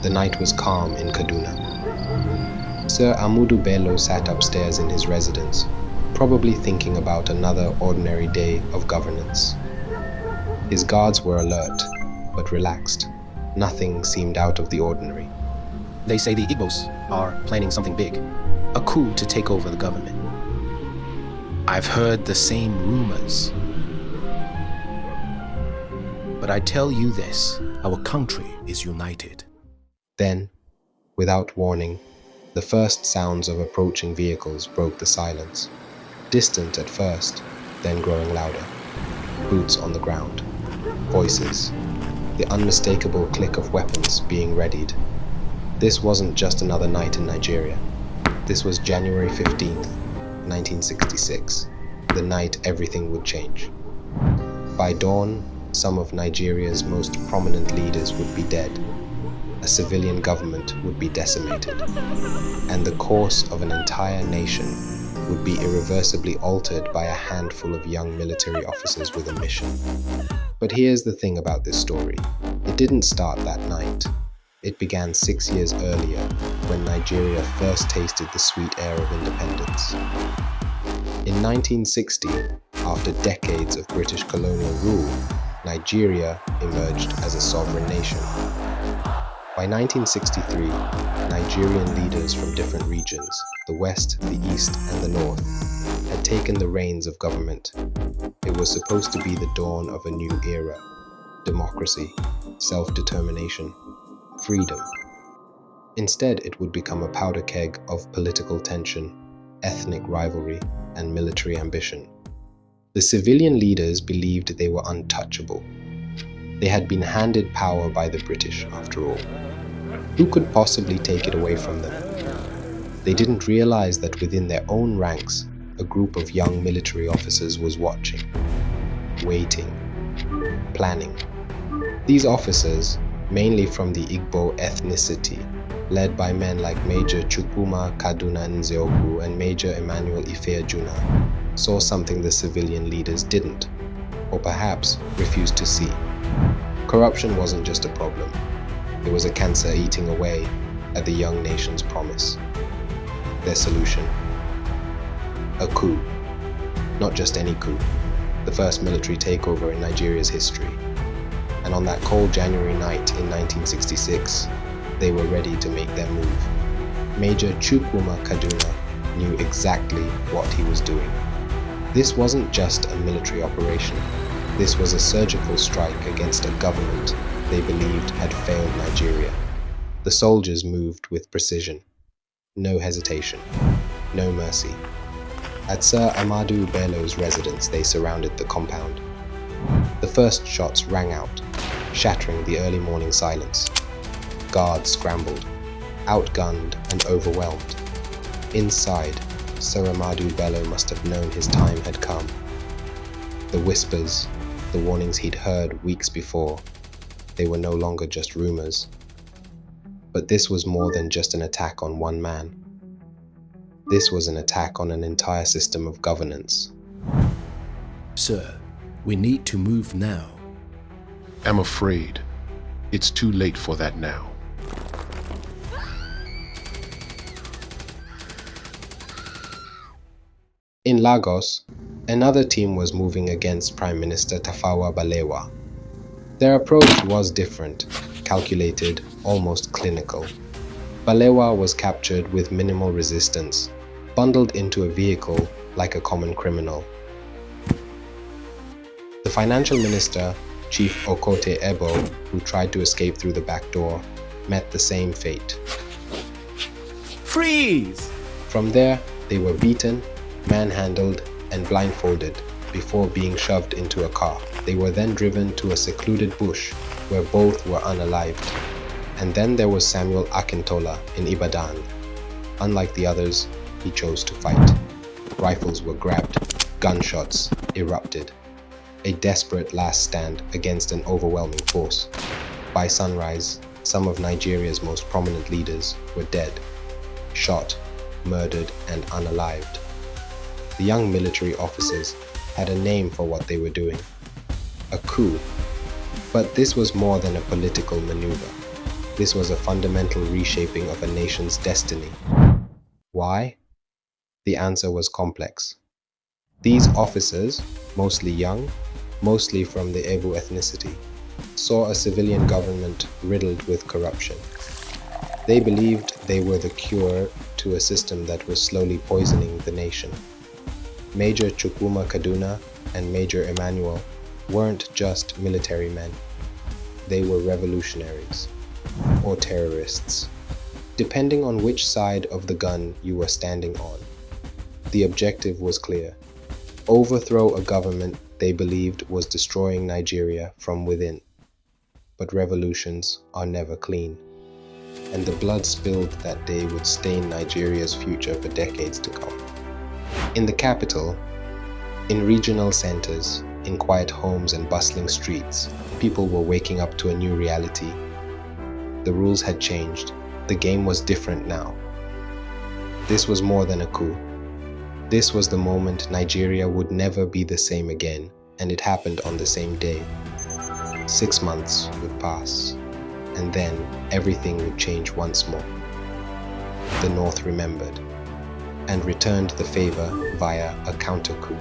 The night was calm in Kaduna. Sir Ahmadu Bello sat upstairs in his residence, probably thinking about another ordinary day of governance. His guards were alert, but relaxed. Nothing seemed out of the ordinary. They say the Igbos are planning something big, a coup to take over the government. I've heard the same rumors. But I tell you this, our country is united. Then, without warning, the first sounds of approaching vehicles broke the silence. Distant at first, then growing louder. Boots on the ground. Voices. The unmistakable click of weapons being readied. This wasn't just another night in Nigeria. This was January 15th, 1966, the night everything would change. By dawn, some of Nigeria's most prominent leaders would be dead. A civilian government would be decimated. And the course of an entire nation would be irreversibly altered by a handful of young military officers with a mission. But here's the thing about this story. It didn't start that night. It began 6 years earlier, when Nigeria first tasted the sweet air of independence. In 1960, after decades of British colonial rule, Nigeria emerged as a sovereign nation. By 1963, Nigerian leaders from different regions, the West, the East, and the North, had taken the reins of government. It was supposed to be the dawn of a new era: democracy, self-determination, freedom. Instead, it would become a powder keg of political tension, ethnic rivalry, and military ambition. The civilian leaders believed they were untouchable. They had been handed power by the British, after all. Who could possibly take it away from them? They didn't realize that within their own ranks, a group of young military officers was watching, waiting, planning. These officers, mainly from the Igbo ethnicity, led by men like Major Chukwuma Kaduna Nzeogwu and Major Emmanuel Ifeajuna, saw something the civilian leaders didn't, or perhaps refused to see. Corruption wasn't just a problem. It was a cancer eating away at the young nation's promise. Their solution? A coup. Not just any coup. The first military takeover in Nigeria's history. And on that cold January night in 1966, they were ready to make their move. Major Chukwuma Kaduna knew exactly what he was doing. This wasn't just a military operation. This was a surgical strike against a government they believed had failed Nigeria. The soldiers moved with precision. No hesitation. No mercy. At Sir Ahmadu Bello's residence, they surrounded the compound. The first shots rang out, shattering the early morning silence. Guards scrambled, outgunned and overwhelmed. Inside, Sir Ahmadu Bello must have known his time had come. The whispers, the warnings he'd heard weeks before, they were no longer just rumors. But this was more than just an attack on one man. This was an attack on an entire system of governance. Sir, we need to move now. I'm afraid it's too late for that now. In Lagos, another team was moving against Prime Minister Tafawa Balewa. Their approach was different, calculated, almost clinical. Balewa was captured with minimal resistance, bundled into a vehicle like a common criminal. The financial minister, Chief Okote Ebo, who tried to escape through the back door, met the same fate. Freeze! From there, they were beaten, manhandled, and blindfolded before being shoved into a car. They were then driven to a secluded bush where both were unalived. And then there was Samuel Akintola in Ibadan. Unlike the others, he chose to fight. Rifles were grabbed, gunshots erupted. A desperate last stand against an overwhelming force. By sunrise, some of Nigeria's most prominent leaders were dead, shot, murdered, and unalived. The young military officers had a name for what they were doing: a coup. But this was more than a political maneuver. This was a fundamental reshaping of a nation's destiny. Why? The answer was complex. These officers, mostly young, mostly from the Ebu ethnicity, saw a civilian government riddled with corruption. They believed they were the cure to a system that was slowly poisoning the nation. Major Chukwuma Kaduna and Major Emmanuel weren't just military men. They were revolutionaries or terrorists, depending on which side of the gun you were standing on. The objective was clear: overthrow a government they believed was destroying Nigeria from within. But revolutions are never clean, and the blood spilled that day would stain Nigeria's future for decades to come. In the capital, in regional centers, in quiet homes and bustling streets, people were waking up to a new reality. The rules had changed. The game was different now. This was more than a coup. This was the moment Nigeria would never be the same again, and it happened on the same day. 6 months would pass, and then everything would change once more. The North remembered and returned the favor via a counter-coup.